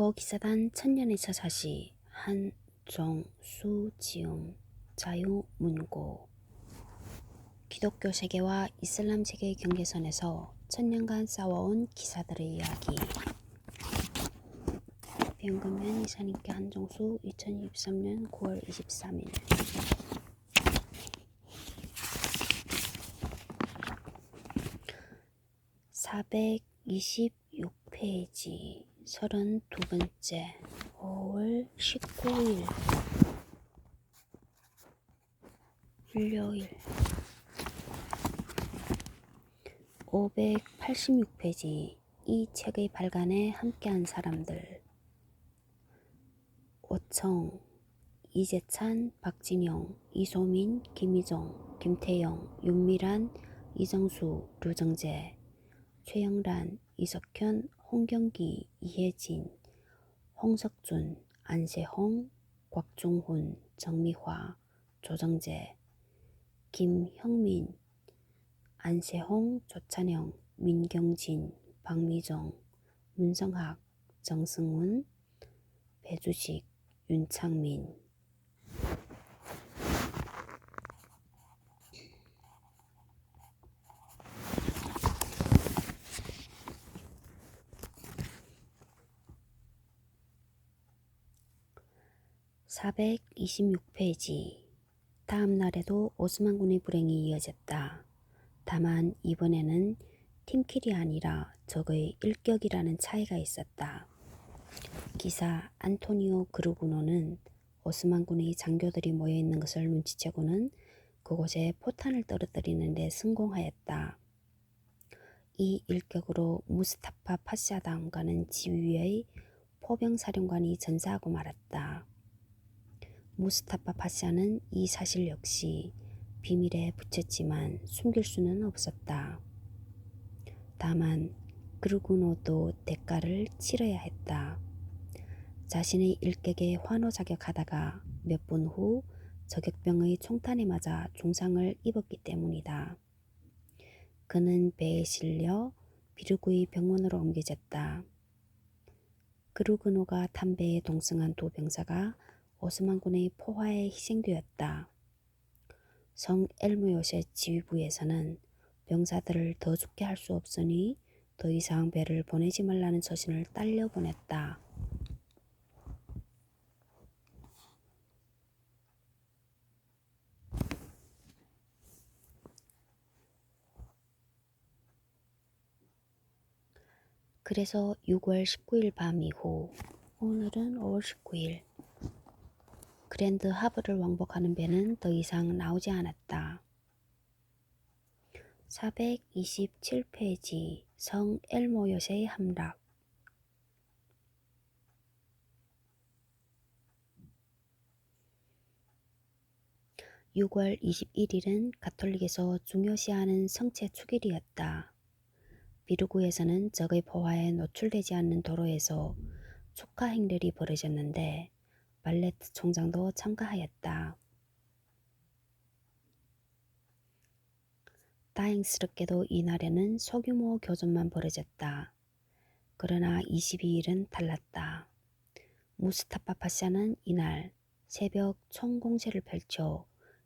고기사단 천년의 저자시 한종수 지음 자유문고. 기독교 세계와 이슬람 세계의 경계선에서 천년간 싸워온 기사들의 이야기. 비연금면 이사님께 한종수 2023년 9월 23일. 426페이지 32번째 5월 19일 일요일. 586페이지 이 책의 발간에 함께한 사람들. 오청, 이재찬, 박진영, 이소민, 김희정, 김태영, 윤미란, 이정수, 류정재, 최영란, 이석현, 홍경기, 이혜진, 홍석준, 안세홍, 곽종훈, 정미화, 조정재, 김형민, 안세홍, 조찬영, 민경진, 박미정, 문성학, 정승훈, 배주식, 윤창민. (426페이지) 다음 날에도 오스만군의 불행이 이어졌다. 다만 이번에는 팀킬이 아니라 적의 일격이라는 차이가 있었다. 기사 안토니오 그루구노는 오스만군의 장교들이 모여있는 것을 눈치채고는 그곳에 포탄을 떨어뜨리는 데 성공하였다. 이 일격으로 무스타파 파샤 다음가는 지휘의 포병사령관이 전사하고 말았다. 무스타파 파샤는 이 사실 역시 비밀에 붙였지만 숨길 수는 없었다. 다만 그루구노도 대가를 치러야 했다. 자신의 일격에 환호자격하다가 몇 분 후 저격병의 총탄에 맞아 중상을 입었기 때문이다. 그는 배에 실려 비르구의 병원으로 옮겨졌다. 그루그노가 탄 배에 동승한 두 병사가 오스만군의 포화에 희생되었다. 성 엘무요세 지휘부에서는 병사들을 더 죽게 할 수 없으니 더 이상 배를 보내지 말라는 서신을 딸려 보냈다. 그래서 6월 19일 밤 이후, 오늘은 5월 19일, 그랜드 하브를 왕복하는 배는 더 이상 나오지 않았다. 427페이지 성 엘모요세의 함락. (6월 21일은) 가톨릭에서 중요시하는 성체 축일이었다. 비르구에서는 적의 포화에 노출되지 않는 도로에서 축하 행렬이 벌어졌는데 발레트 총장도 참가하였다. 다행스럽게도 이날에는 소규모 교전만 벌어졌다. 그러나 22일은 달랐다. 무스타파 파샤는 이날 새벽 총공세를 펼쳐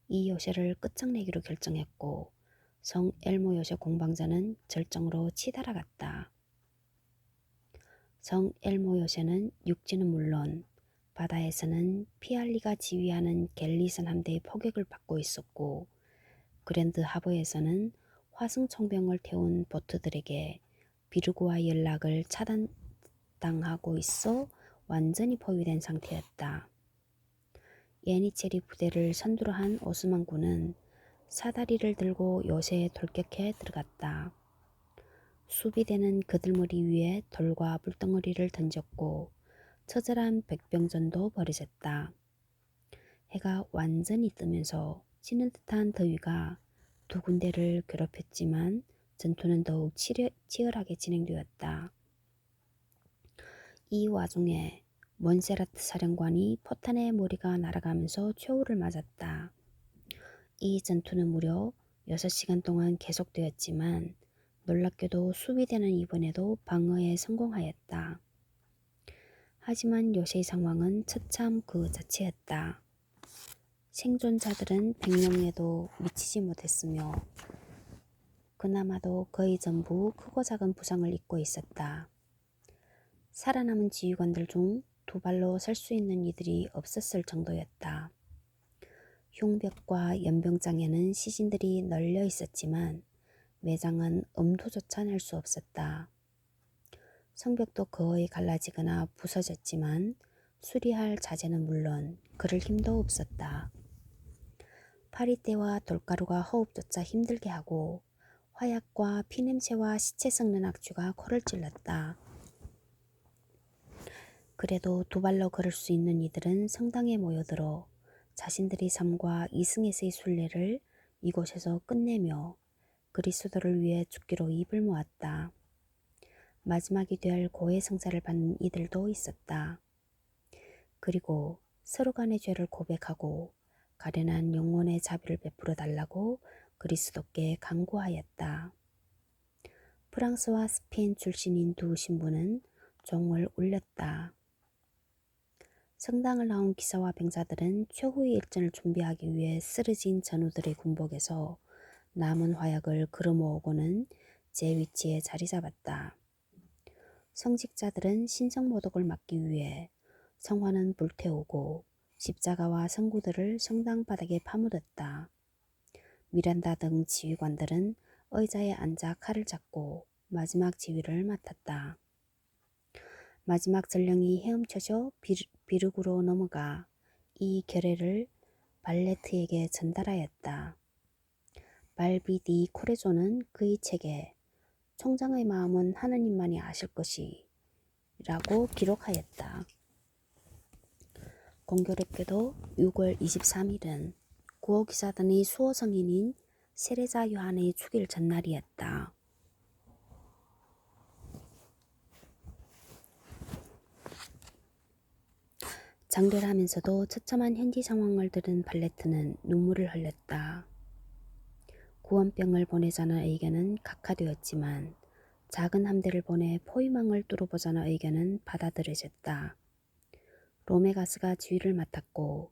이 요새를 끝장내기로 결정했고 성 엘모 요새 공방전은 절정으로 치달아갔다. 성 엘모 요새는 육지는 물론 바다에서는 피알리가 지휘하는 갤리선 함대의 포격을 받고 있었고 그랜드 하버에서는 화승총병을 태운 보트들에게 비르구와 연락을 차단당하고 있어 완전히 포위된 상태였다. 예니체리 부대를 선두로 한 오스만군은 사다리를 들고 요새에 돌격해 들어갔다. 수비대는 그들 머리 위에 돌과 물덩어리를 던졌고 처절한 백병전도 벌어졌다. 해가 완전히 뜨면서 찌는 듯한 더위가 두 군대를 괴롭혔지만 전투는 더욱 치열하게 진행되었다. 이 와중에 몬세라트 사령관이 포탄의 머리가 날아가면서 최후를 맞았다. 이 전투는 무려 6시간 동안 계속되었지만 놀랍게도 수비대는 이번에도 방어에 성공하였다. 하지만 요새의 상황은 처참 그 자체였다. 생존자들은 100명에도 미치지 못했으며 그나마도 거의 전부 크고 작은 부상을 입고 있었다. 살아남은 지휘관들 중 두 발로 설 수 있는 이들이 없었을 정도였다. 흉벽과 연병장에는 시신들이 널려 있었지만 매장은 엄두조차 낼 수 없었다. 성벽도 거의 갈라지거나 부서졌지만 수리할 자재는 물론 그럴 힘도 없었다. 파리떼와 돌가루가 호흡조차 힘들게 하고 화약과 피냄새와 시체 썩는 악취가 코를 찔렀다. 그래도 두 발로 걸을 수 있는 이들은 성당에 모여들어 자신들의 삶과 이승에서의 순례를 이곳에서 끝내며 그리스도를 위해 죽기로 입을 모았다. 마지막이 될 고해 성사를 받는 이들도 있었다. 그리고 서로 간의 죄를 고백하고 가련한 영혼의 자비를 베풀어 달라고 그리스도께 간구하였다. 프랑스와 스페인 출신인 두 신부는 종을 울렸다. 성당을 나온 기사와 병사들은 최후의 일전을 준비하기 위해 쓰러진 전우들의 군복에서 남은 화약을 걸어모으고는 제 위치에 자리 잡았다. 성직자들은 신성모독을 막기 위해 성화는 불태우고 십자가와 성구들을 성당 바닥에 파묻었다. 미란다 등 지휘관들은 의자에 앉아 칼을 잡고 마지막 지휘를 맡았다. 마지막 전령이 헤엄쳐져 비르구로 넘어가 이 결례를 발레트에게 전달하였다. 발비 디 코레조는 그의 책에 총장의 마음은 하느님만이 아실 것이 라고 기록하였다. 공교롭게도 6월 23일은 구호기사단의 수호 성인인 세레자 요한의 축일 전날이었다. 장렬하면서도 처참한 현지 상황을 들은 발레트는 눈물을 흘렸다. 구원병을 보내자는 의견은 각하되었지만 작은 함대를 보내 포위망을 뚫어보자는 의견은 받아들여졌다. 로메가스가 지휘를 맡았고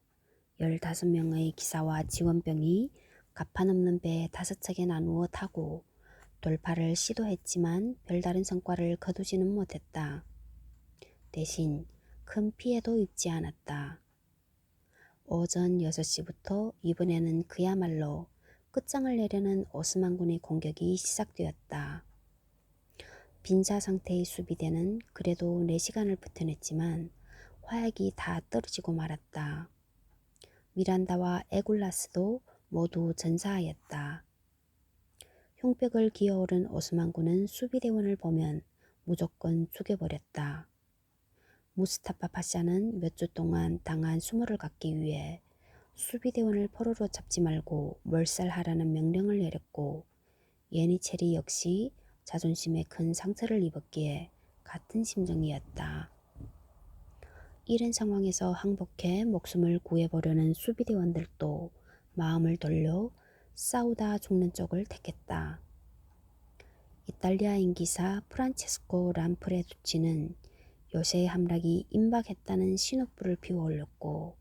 15명의 기사와 지원병이 가판없는 배 5척에 나누어 타고 돌파를 시도했지만 별다른 성과를 거두지는 못했다. 대신 큰 피해도 입지 않았다. 오전 6시부터 이번에는 그야말로 끝장을 내려는 오스만군의 공격이 시작되었다. 빈자 상태의 수비대는 그래도 4시간을 버텨냈지만 화약이 다 떨어지고 말았다. 미란다와 에굴라스도 모두 전사하였다. 흉벽을 기어오른 오스만군은 수비대원을 보면 무조건 죽여버렸다. 무스타파 파샤는 몇 주 동안 당한 수모를 갚기 위해 수비대원을 포로로 잡지 말고 몰살하라는 명령을 내렸고 예니체리 역시 자존심에 큰 상처를 입었기에 같은 심정이었다. 이런 상황에서 항복해 목숨을 구해보려는 수비대원들도 마음을 돌려 싸우다 죽는 쪽을 택했다. 이탈리아인 기사 프란체스코 람프레두치는 요새의 함락이 임박했다는 신호불을 피워올렸고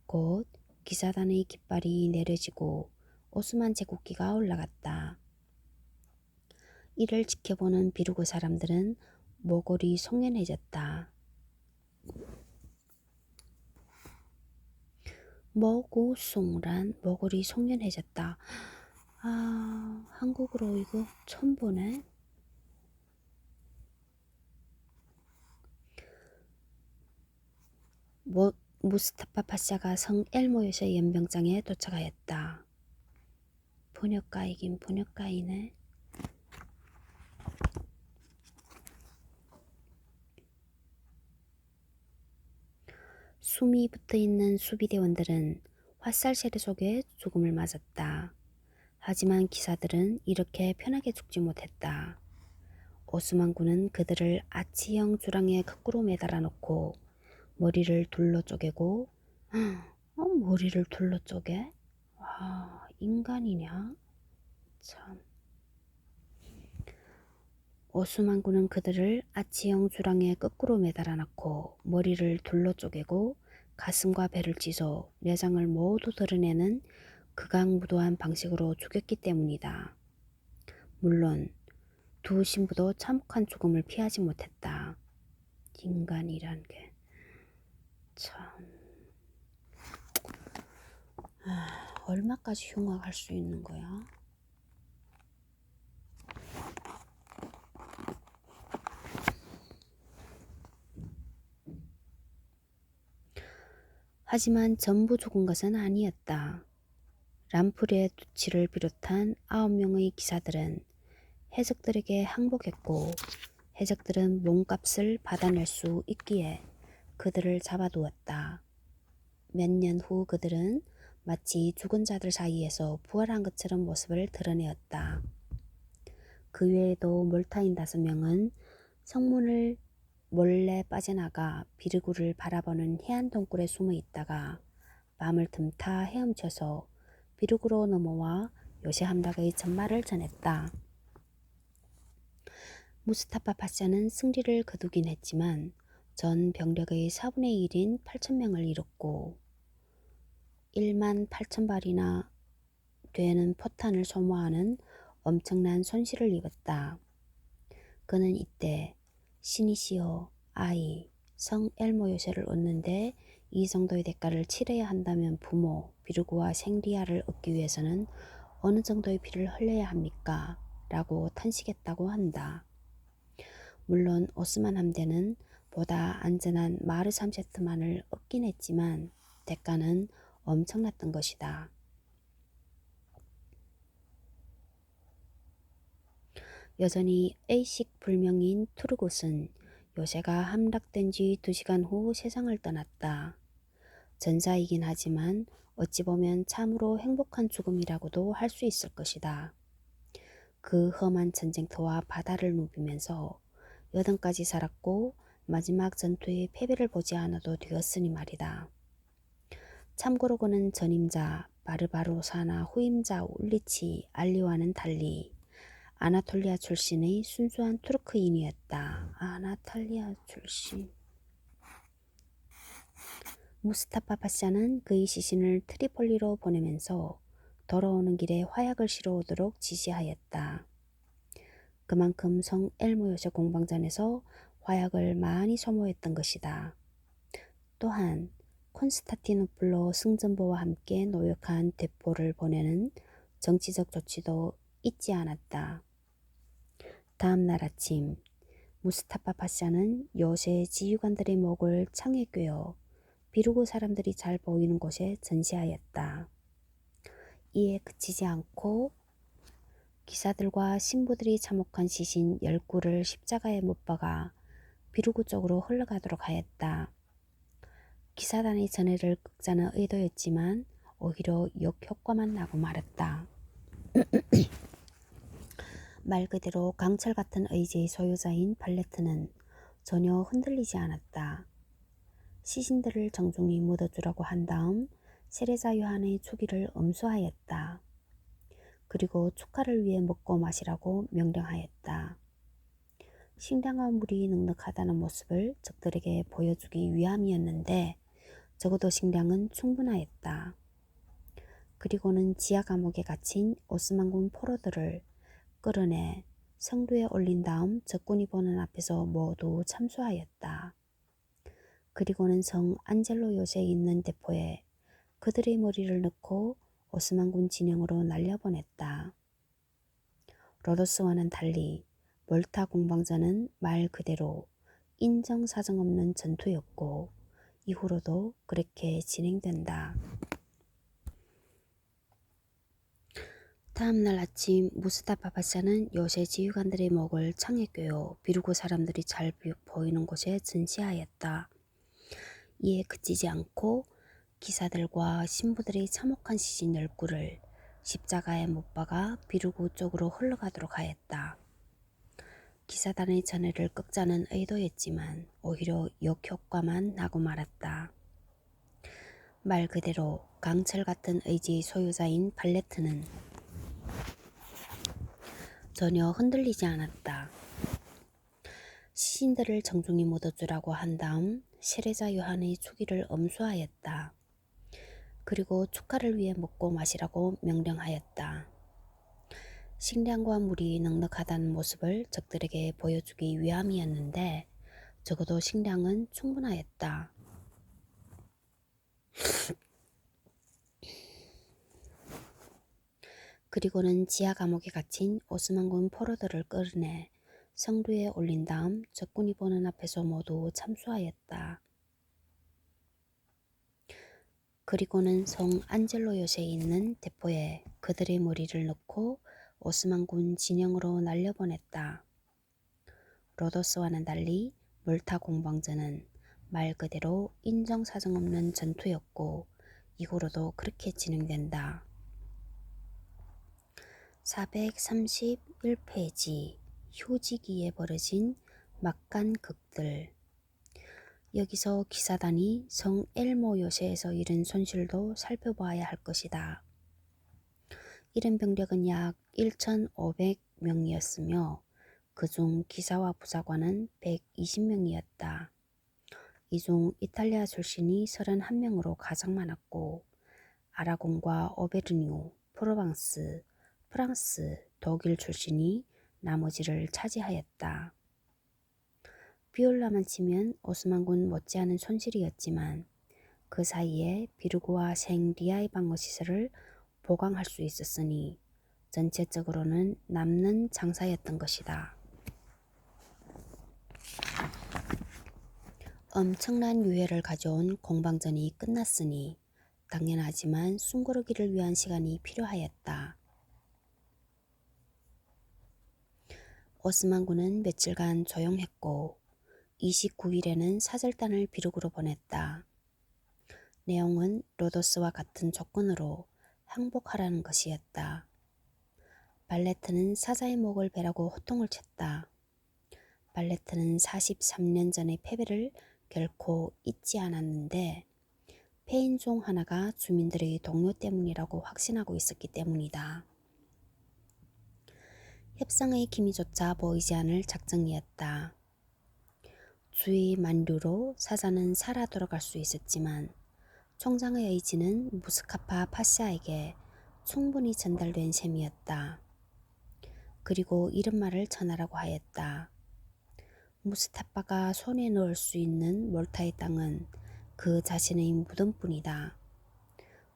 곧 기사단의 깃발이 내려지고 오스만 제국기가 올라갔다. 이를 지켜보는 비르고 사람들은 모골이 송연해졌다. 모구송란 모골이 송연해졌다. 한국어로 이거 처음 보네. 무스타파 파샤가 성 엘모요시 연병장에 도착하였다. 번역가이긴 번역가이네. 숨이 붙어있는 수비대원들은 화살 세례 속에 죽음을 맞았다. 하지만 기사들은 이렇게 편하게 죽지 못했다. 오스만군은 그들을 아치형 주랑에 거꾸로 매달아 놓고 머리를 둘러 쪼개고 머리를 둘러 쪼개? 인간이냐? 참. 오스만군은 그들을 아치형 주랑에 거꾸로 매달아 놓고 머리를 둘러 쪼개고 가슴과 배를 찢어 내장을 모두 드러내는 극악무도한 방식으로 죽였기 때문이다. 물론 두 신부도 참혹한 죽음을 피하지 못했다. 인간이란 게 참... 얼마까지 흉악할 수 있는 거야? 하지만 전부 죽은 것은 아니었다. 람프리의 두치를 비롯한 9명의 기사들은 해적들에게 항복했고 해적들은 몸값을 받아낼 수 있기에 그들을 잡아두었다. 몇 년 후 그들은 마치 죽은 자들 사이에서 부활한 것처럼 모습을 드러내었다. 그 외에도 몰타인 5명은 성문을 몰래 빠져나가 비르구를 바라보는 해안 동굴에 숨어 있다가 밤을 틈타 헤엄쳐서 비르구로 넘어와 요새 함락의 전말을 전했다. 무스타파 파샤는 승리를 거두긴 했지만 전 병력의 4분의 1인 8,000명을 잃었고 1만 8,000발이나 되는 포탄을 소모하는 엄청난 손실을 입었다. 그는 이때 신이시여 아이 성 엘모 요새를 얻는데 이 정도의 대가를 치러야 한다면 부모 비르구와 생리아를 얻기 위해서는 어느 정도의 피를 흘려야 합니까? 라고 탄식했다고 한다. 물론 오스만 함대는 보다 안전한 마르삼세트만을 얻긴 했지만 대가는 엄청났던 것이다. 여전히 의식 불명인 투르굿은 요새가 함락된 지 2시간 후 세상을 떠났다. 전사이긴 하지만 어찌 보면 참으로 행복한 죽음이라고도 할 수 있을 것이다. 그 험한 전쟁터와 바다를 누비면서 여든까지 살았고 마지막 전투의 패배를 보지 않아도 되었으니 말이다. 참고로 그는 전임자 바르바로사나 후임자 울리치 알리와는 달리 아나톨리아 출신의 순수한 투르크인이었다. 아나탈리아 출신. 무스타파 파샤는 그의 시신을 트리폴리로 보내면서 돌아오는 길에 화약을 실어오도록 지시하였다. 그만큼 성 엘모 요새 공방전에서 화약을 많이 소모했던 것이다. 또한 콘스타티노플로 승전보와 함께 노역한 대포를 보내는 정치적 조치도 잊지 않았다. 다음 날 아침 무스타파 파샤는 요새 지휘관들의 목을 창에 꿰어 비르구 사람들이 잘 보이는 곳에 전시하였다. 이에 그치지 않고 기사들과 신부들이 참혹한 시신 10구를 십자가에 못 박아 비르구 쪽으로 흘러가도록 하였다. 기사단의 전해를 끄자는 의도였지만 오히려 역효과만 나고 말았다. 말 그대로 강철 같은 의지의 소유자인 발레트는 전혀 흔들리지 않았다. 시신들을 정중히 묻어주라고 한 다음 세례자 요한의 주기를 엄수하였다. 그리고 축하를 위해 먹고 마시라고 명령하였다. 식량과 물이 넉넉하다는 모습을 적들에게 보여주기 위함이었는데 적어도 식량은 충분하였다. 그리고는 지하 감옥에 갇힌 오스만군 포로들을 끌어내 성도에 올린 다음 적군이 보는 앞에서 모두 참수하였다. 그리고는 성 안젤로 요새에 있는 대포에 그들의 머리를 넣고 오스만군 진영으로 날려보냈다. 로도스와는 달리 몰타 공방전은 말 그대로 인정사정 없는 전투였고 이후로도 그렇게 진행된다. 다음날 아침 무스타파 파샤는 요새 지휘관들의 목을 창에 꿰어 비르구 사람들이 잘 보이는 곳에 전시하였다. 이에 그치지 않고 기사들과 신부들의 참혹한 시신 10구를 십자가에 못 박아 비르구 쪽으로 흘러가도록 하였다. 기사단의 전해를 꺾자는 의도였지만 오히려 역효과만 나고 말았다. 말 그대로 강철 같은 의지의 소유자인 발레트는 전혀 흔들리지 않았다. 시신들을 정중히 묻어주라고 한 다음 세례자 요한의 추기를 엄수하였다. 그리고 축하를 위해 먹고 마시라고 명령하였다. 식량과 물이 넉넉하다는 모습을 적들에게 보여주기 위함이었는데 적어도 식량은 충분하였다. 그리고는 지하 감옥에 갇힌 오스만군 포로들을 끌어내 성루에 올린 다음 적군이 보는 앞에서 모두 참수하였다. 그리고는 성 안젤로 요새에 있는 대포에 그들의 머리를 넣고 오스만군 진영으로 날려보냈다. 로도스와는 달리 몰타 공방전은 말 그대로 인정사정 없는 전투였고 이후로도 그렇게 진행된다. 431페이지 휴지기에 벌어진 막간 극들. 여기서 기사단이 성 엘모 요새에서 잃은 손실도 살펴보아야 할 것이다. 잃은 병력은 약 1,500명이었으며 그중 기사와 부사관은 120명이었다. 이 중 이탈리아 출신이 31명으로 가장 많았고 아라곤과 오베르뉴, 프로방스, 프랑스, 독일 출신이 나머지를 차지하였다. 비올라만 치면 오스만군 못지않은 손실이었지만 그 사이에 비르구와 생리아의 방어시설을 보강할 수 있었으니 전체적으로는 남는 장사였던 것이다. 엄청난 유해를 가져온 공방전이 끝났으니 당연하지만 숨고르기를 위한 시간이 필요하였다. 오스만군은 며칠간 조용했고 29일에는 사절단을 비르구로 보냈다. 내용은 로도스와 같은 조건으로 항복하라는 것이었다. 발레트는 사자의 목을 베라고 호통을 쳤다. 발레트는 43년 전의 패배를 결코 잊지 않았는데 패인 중 하나가 주민들의 동료 때문이라고 확신하고 있었기 때문이다. 협상의 기미조차 보이지 않을 작정이었다. 주의 만류로 사자는 살아 돌아갈 수 있었지만 총장의 의지는 무스카파 파샤에게 충분히 전달된 셈이었다. 그리고 이런 말을 전하라고 하였다. 무스타파가 손에 넣을 수 있는 몰타의 땅은 그 자신의 무덤뿐이다.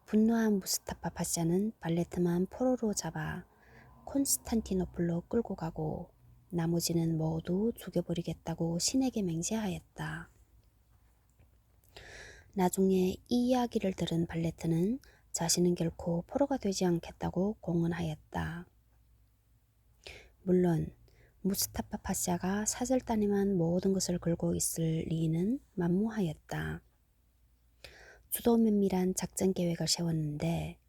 분노한 무스타파 파샤는 발레트만 포로로 잡아 콘스탄티노플로 끌고 가고 나머지는 모두 죽여버리겠다고 신에게 맹세하였다. 나중에 이 이야기를 들은 발레트는 자신은 결코 포로가 되지 않겠다고 공언하였다. 물론 무스타파 파샤가 사절단에만 모든 것을 걸고 있을 리는 만무하였다. 주도 면밀한 작전 계획을 세웠는데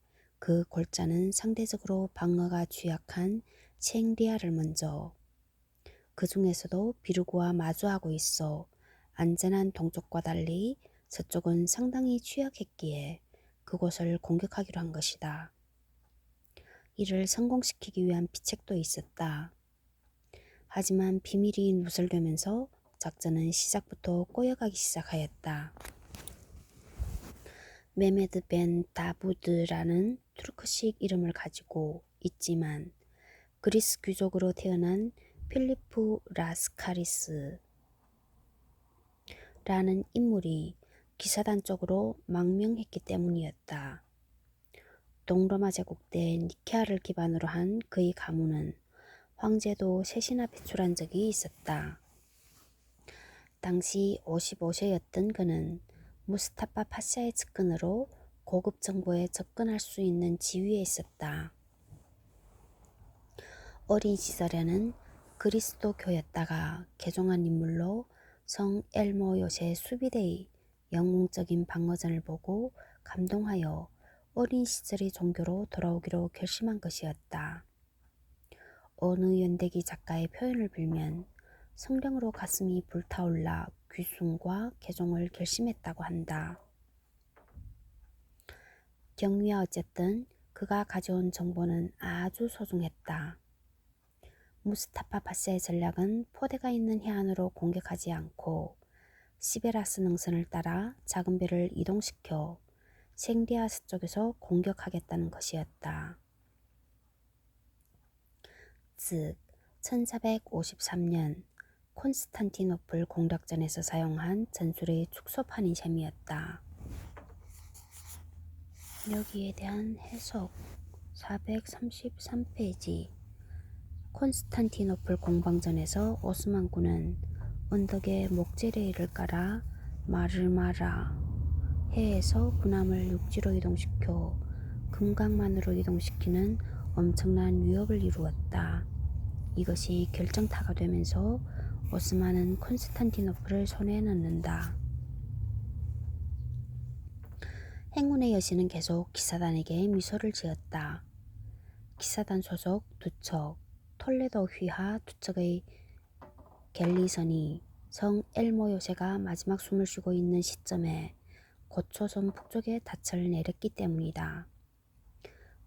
그 골자는 상대적으로 방어가 취약한 생리아를 먼저, 그 중에서도 비르구와 마주하고 있어 안전한 동쪽과 달리 서쪽은 상당히 취약했기에 그곳을 공격하기로 한 것이다. 이를 성공시키기 위한 비책도 있었다. 하지만 비밀이 누설되면서 작전은 시작부터 꼬여가기 시작하였다. 메메드 벤 다부드라는 투르크식 이름을 가지고 있지만 그리스 귀족으로 태어난 필리프 라스카리스 라는 인물이 기사단 쪽으로 망명했기 때문이었다. 동로마 제국 때 니케아를 기반으로 한 그의 가문은 황제도 셋이나 배출한 적이 있었다. 당시 55세였던 그는 무스타파 파샤의 측근으로 고급 정보에 접근할 수 있는 지위에 있었다. 어린 시절에는 그리스도교였다가 개종한 인물로 성 엘모 요새 수비대의 영웅적인 방어전을 보고 감동하여 어린 시절의 종교로 돌아오기로 결심한 것이었다. 어느 연대기 작가의 표현을 빌면 성령으로 가슴이 불타올라 귀순과 개종을 결심했다고 한다. 경위야 어쨌든 그가 가져온 정보는 아주 소중했다. 무스타파 파샤의 전략은 포대가 있는 해안으로 공격하지 않고 시베라스 능선을 따라 작은 배를 이동시켜 생디아스 쪽에서 공격하겠다는 것이었다. 즉 1453년 콘스탄티노플 공략전에서 사용한 전술의 축소판인 셈이었다. 여기에 대한 해석 433페이지. 콘스탄티노플 공방전에서 오스만군은 언덕에 목재레일을 깔아 마르마라 해에서 군함을 육지로 이동시켜 금강만으로 이동시키는 엄청난 위협을 이루었다. 이것이 결정타가 되면서 오스만은 콘스탄티노플을 손에 넣는다. 행운의 여신은 계속 기사단에게 미소를 지었다. 기사단 소속 두 척, 톨레도 휘하 두 척의 갤리선이 성 엘모 요새가 마지막 숨을 쉬고 있는 시점에 고초섬 북쪽에 닻을 내렸기 때문이다.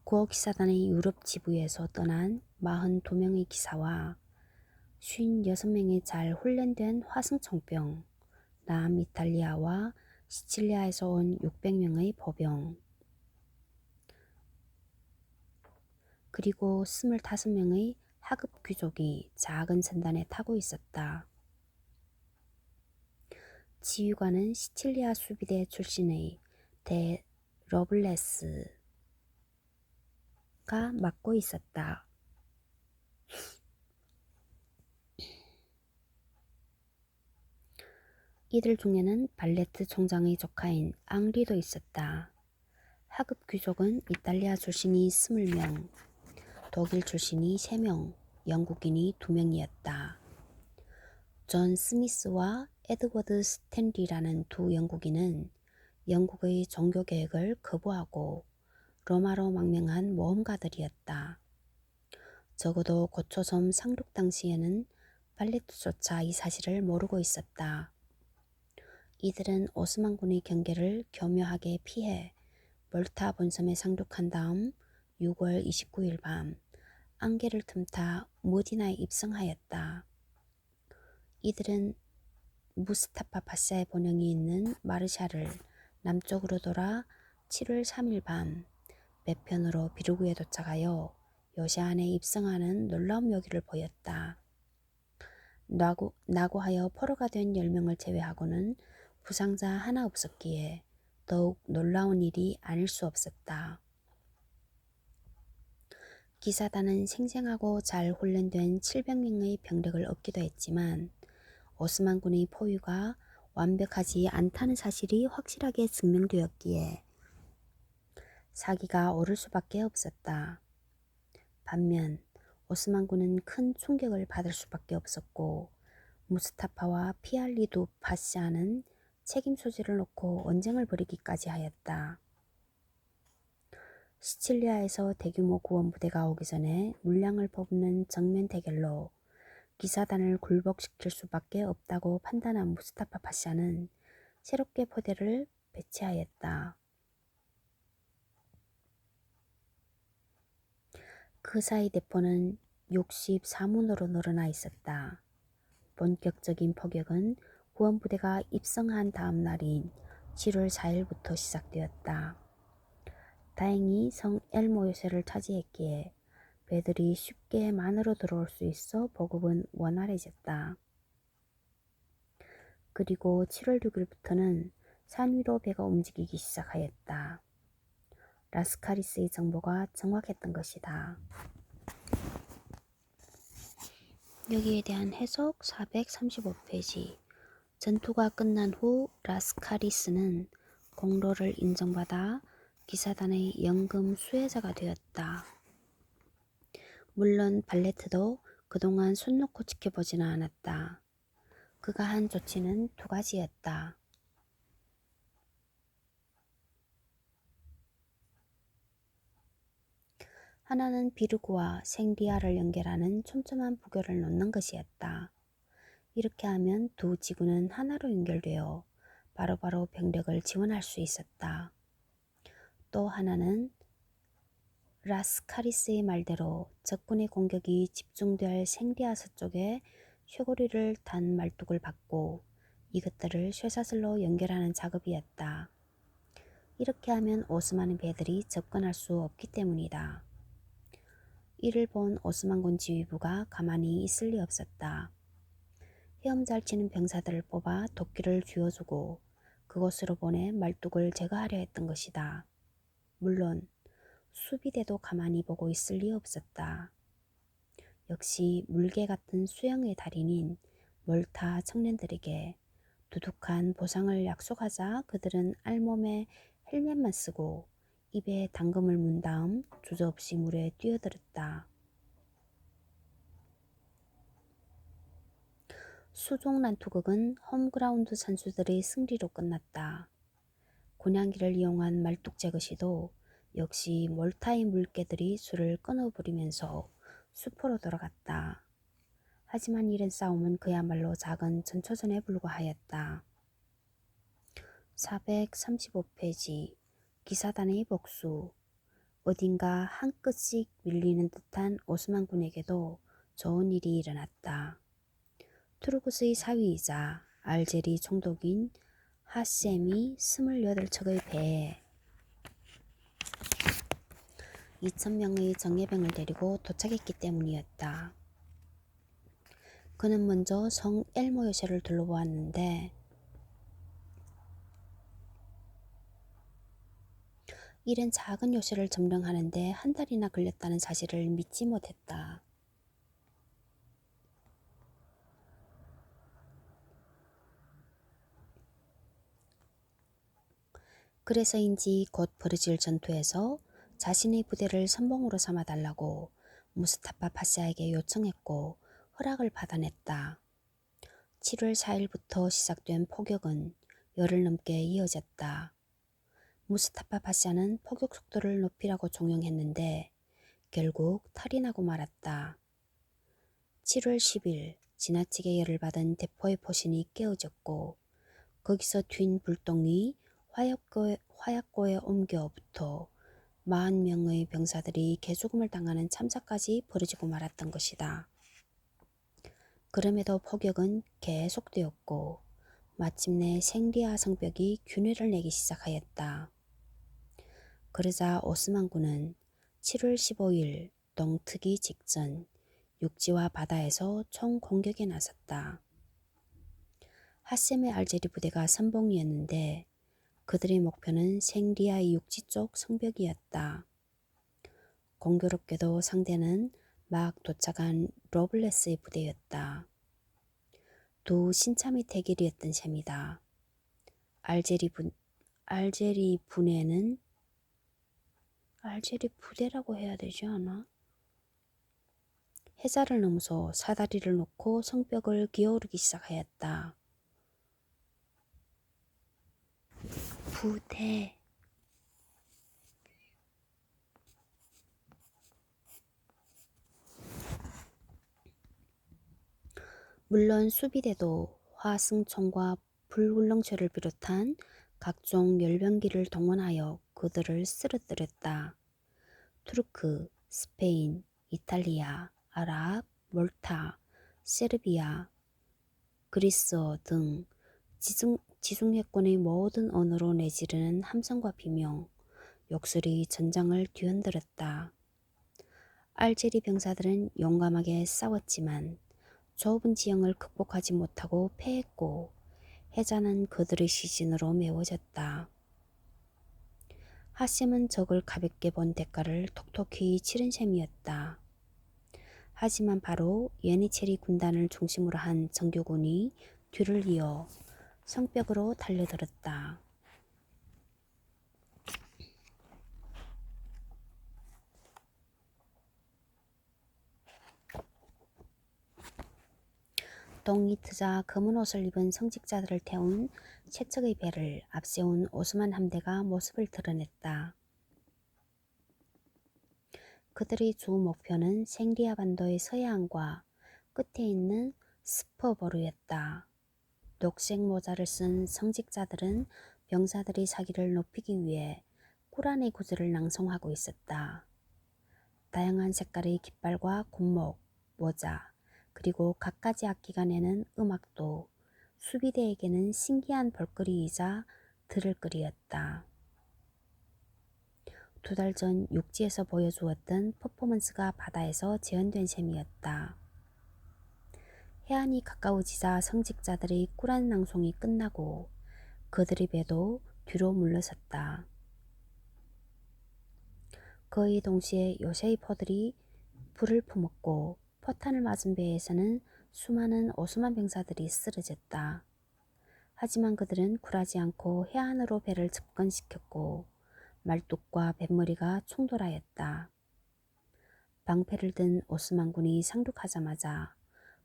구호 기사단의 유럽 지부에서 떠난 42명의 기사와 56명의 잘 훈련된 화승총병, 남이탈리아와 시칠리아에서 온 600명의 보병, 그리고 25명의 하급 귀족이 작은 선단에 타고 있었다. 지휘관은 시칠리아 수비대 출신의 데 러블레스가 맡고 있었다. 이들 중에는 발레트 총장의 조카인 앙리도 있었다. 하급 귀족은 이탈리아 출신이 20명, 독일 출신이 3명, 영국인이 2명이었다. 존 스미스와 에드워드 스탠리라는 두 영국인은 영국의 종교개혁을 거부하고 로마로 망명한 모험가들이었다. 적어도 고초섬 상륙 당시에는 발레트조차 이 사실을 모르고 있었다. 이들은 오스만군의 경계를 교묘하게 피해 몰타 본섬에 상륙한 다음 6월 29일 밤 안개를 틈타 무디나에 입성하였다. 이들은 무스타파 파샤의 본영이 있는 마르샤를 남쪽으로 돌아 7월 3일 밤 매편으로 비르구에 도착하여 요새안에 입성하는 놀라운 묘기를 보였다. 낙오하여 포로가 된 10명을 제외하고는 부상자 하나 없었기에 더욱 놀라운 일이 아닐 수 없었다. 기사단은 생생하고 잘 훈련된 700명의 병력을 얻기도 했지만 오스만군의 포위가 완벽하지 않다는 사실이 확실하게 증명되었기에 사기가 오를 수밖에 없었다. 반면 오스만군은 큰 충격을 받을 수밖에 없었고 무스타파와 피알리두 파샤는 책임 소지를 놓고 언쟁을 벌이기까지 하였다. 시칠리아에서 대규모 구원부대가 오기 전에 물량을 뽑는 정면 대결로 기사단을 굴복시킬 수밖에 없다고 판단한 무스타파 파샤는 새롭게 포대를 배치하였다. 그 사이 대포는 64문으로 늘어나 있었다. 본격적인 포격은 구원부대가 입성한 다음 날인 7월 4일부터 시작되었다. 다행히 성 엘모 요새를 차지했기에 배들이 쉽게 만으로 들어올 수 있어 보급은 원활해졌다. 그리고 7월 6일부터는 산 위로 배가 움직이기 시작하였다. 라스카리스의 정보가 정확했던 것이다. 여기에 대한 해석 435페이지. 전투가 끝난 후 라스카리스는 공로를 인정받아 기사단의 연금 수혜자가 되었다. 물론 발레트도 그동안 손 놓고 지켜보지는 않았다. 그가 한 조치는 두 가지였다. 하나는 비르구와 생디아를 연결하는 촘촘한 부교를 놓는 것이었다. 이렇게 하면 두 지구는 하나로 연결되어 바로바로 병력을 지원할 수 있었다. 또 하나는 라스카리스의 말대로 적군의 공격이 집중될 생리아 서쪽에 쇠고리를 단 말뚝을 박고 이것들을 쇠사슬로 연결하는 작업이었다. 이렇게 하면 오스만의 배들이 접근할 수 없기 때문이다. 이를 본 오스만군 지휘부가 가만히 있을 리 없었다. 헤엄잘 치는 병사들을 뽑아 도끼를 쥐어주고 그곳으로 보내 말뚝을 제거하려 했던 것이다. 물론 수비대도 가만히 보고 있을 리 없었다. 역시 물개 같은 수영의 달인인 몰타 청년들에게 두둑한 보상을 약속하자 그들은 알몸에 헬멧만 쓰고 입에 당금을 문 다음 주저없이 물에 뛰어들었다. 수종 난투극은 홈그라운드 선수들의 승리로 끝났다. 곤양기를 이용한 말뚝 제거 시도 역시 몰타의 물개들이 수를 끊어버리면서 수포로 돌아갔다. 하지만 이런 싸움은 그야말로 작은 전초전에 불과하였다. 435페이지 기사단의 복수. 어딘가 한 끗씩 밀리는 듯한 오스만군에게도 좋은 일이 일어났다. 투르크스의 사위이자 알제리 총독인 하셈이 28척의 배에 2,000명의 정예병을 데리고 도착했기 때문이었다. 그는 먼저 성 엘모 요새를 둘러보았는데 이런 작은 요새를 점령하는데 한 달이나 걸렸다는 사실을 믿지 못했다. 그래서인지 곧 벌어질 전투에서 자신의 부대를 선봉으로 삼아달라고 무스타파 파샤에게 요청했고 허락을 받아냈다. 7월 4일부터 시작된 포격은 열흘 넘게 이어졌다. 무스타파 파샤는 포격 속도를 높이라고 종용했는데 결국 탈이 나고 말았다. 7월 10일 지나치게 열을 받은 대포의 포신이 깨어졌고 거기서 튄 불똥이 화약고에 옮겨 붙어 40명의 병사들이 개죽음을 당하는 참사까지 벌어지고 말았던 것이다. 그럼에도 포격은 계속되었고 마침내 생리아 성벽이 균열을 내기 시작하였다. 그러자 오스만군은 7월 15일 동트기 직전 육지와 바다에서 총공격에 나섰다. 하셈의 알제리 부대가 선봉이었는데 그들의 목표는 생리아의 육지 쪽 성벽이었다. 공교롭게도 상대는 막 도착한 로블레스의 부대였다. 두 신참의 대결이었던 셈이다. 알제리 부대라고 해야 되지 않아? 해자를 넘어서 사다리를 놓고 성벽을 기어오르기 시작하였다. 부대. 물론 수비대도 화승총과 불hul렁쇠를 비롯한 각종 열병기를 동원하여 그들을 쓰러뜨렸다. 투르크, 스페인, 이탈리아, 아랍, 몰타, 세르비아, 그리스어 등 지중해권의 모든 언어로 내지르는 함성과 비명, 욕설이 전장을 뒤흔들었다. 알제리 병사들은 용감하게 싸웠지만 좁은 지형을 극복하지 못하고 패했고 해자는 그들의 시신으로 메워졌다. 하셈은 적을 가볍게 본 대가를 톡톡히 치른 셈이었다. 하지만 바로 예니체리 군단을 중심으로 한 정규군이 뒤를 이어 성벽으로 달려들었다. 동이 트자 검은 옷을 입은 성직자들을 태운 채척의 배를 앞세운 오스만 함대가 모습을 드러냈다. 그들의 주 목표는 생리아 반도의 서해안과 끝에 있는 스퍼보르였다. 녹색 모자를 쓴 성직자들은 병사들의 사기를 높이기 위해 꾸란의 구절을 낭송하고 있었다. 다양한 색깔의 깃발과 군목, 모자, 그리고 갖가지 악기가 내는 음악도 수비대에게는 신기한 볼거리이자 들을 거리였다. 2달 전 육지에서 보여주었던 퍼포먼스가 바다에서 재현된 셈이었다. 해안이 가까워지자 성직자들의 꿀한 낭송이 끝나고 그들의 배도 뒤로 물러섰다. 거의 동시에 요새의 포들이 불을 품었고 포탄을 맞은 배에서는 수많은 오스만 병사들이 쓰러졌다. 하지만 그들은 굴하지 않고 해안으로 배를 접근시켰고 말뚝과 뱃머리가 충돌하였다. 방패를 든 오스만군이 상륙하자마자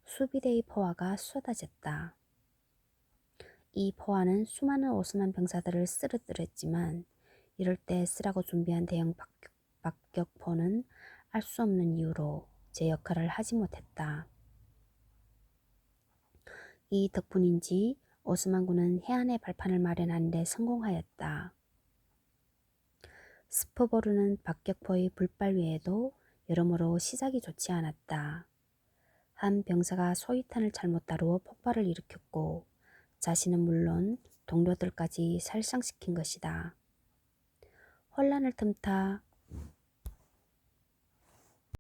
수비대의 포화가 쏟아졌다. 이 포화는 수많은 오스만 병사들을 쓰러뜨렸지만 이럴 때 쓰라고 준비한 대형 박격포는 알 수 없는 이유로 제 역할을 하지 못했다. 이 덕분인지 오스만군은 해안에 발판을 마련하는 데 성공하였다. 스포보르는 박격포의 불발 외에도 여러모로 시작이 좋지 않았다. 한 병사가 소위탄을 잘못 다루어 폭발을 일으켰고 자신은 물론 동료들까지 살상시킨 것이다. 혼란을 틈타